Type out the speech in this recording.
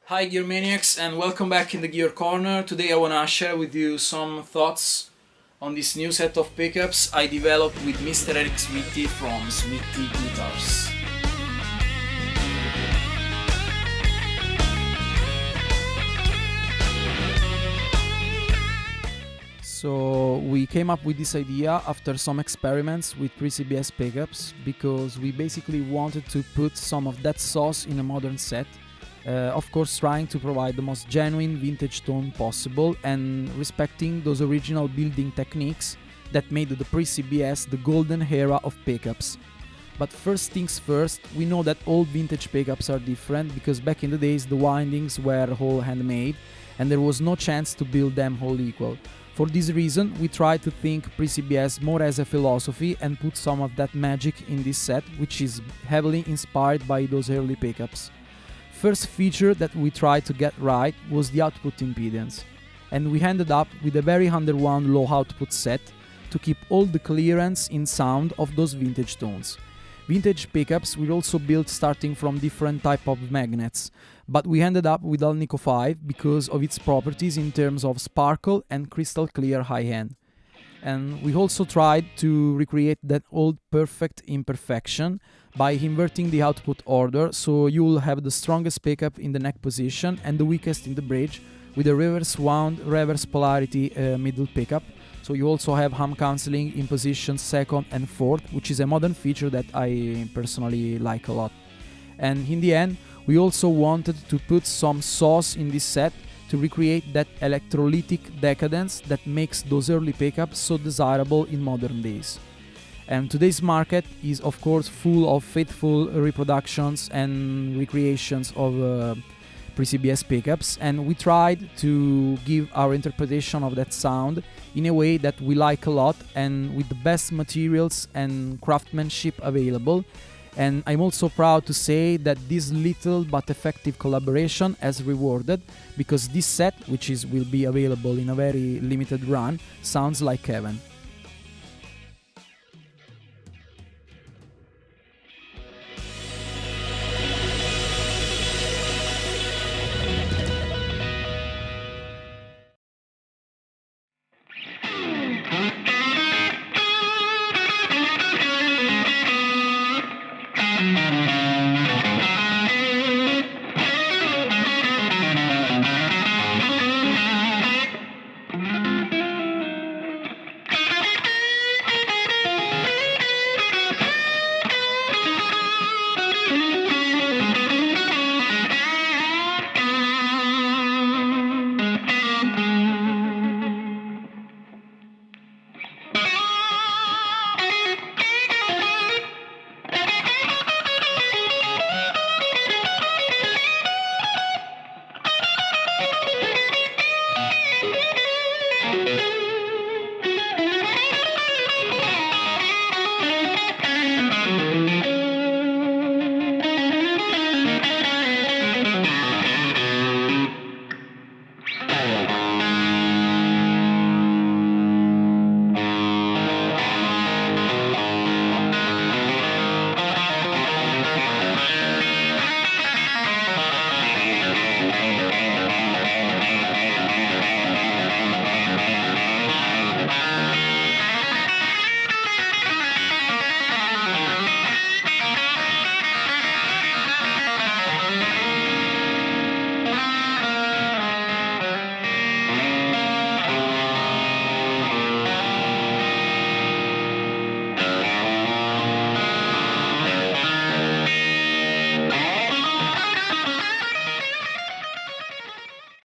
Hi Gear Maniacs and welcome back in the Gear Corner. Today I wanna share with you some thoughts on this new set of pickups I developed with Mr. Eric Smitty from Smitty Guitars. So we came up with this idea after some experiments with pre-CBS pickups because we basically wanted to put some of that sauce in a modern set. Of course, trying to provide the most genuine vintage tone possible and respecting those original building techniques that made the pre-CBS the golden era of pickups. But first things first, we know that all vintage pickups are different because back in the days the windings were all handmade and there was no chance to build them all equal. For this reason, we tried to think pre-CBS more as a philosophy and put some of that magic in this set, which is heavily inspired by those early pickups. First feature that we tried to get right was the output impedance, and we ended up with a very underwound low output set to keep all the clearance in sound of those vintage tones. Vintage pickups were also built starting from different type of magnets, but we ended up with Alnico 5 because of its properties in terms of sparkle and crystal clear high end. And we also tried to recreate that old perfect imperfection by inverting the output order, so you will have the strongest pickup in the neck position and the weakest in the bridge, with a reverse wound, reverse polarity middle pickup. So you also have hum cancelling in position 2nd and 4th, which is a modern feature that I personally like a lot. And in the end, we also wanted to put some sauce in this set to recreate that electrolytic decadence that makes those early pickups so desirable in modern days. And today's market is of course full of faithful reproductions and recreations of pre-CBS pickups, and we tried to give our interpretation of that sound in a way that we like a lot and with the best materials and craftsmanship available. And I'm also proud to say that this little but effective collaboration has rewarded, because this set, which will be available in a very limited run, sounds like heaven.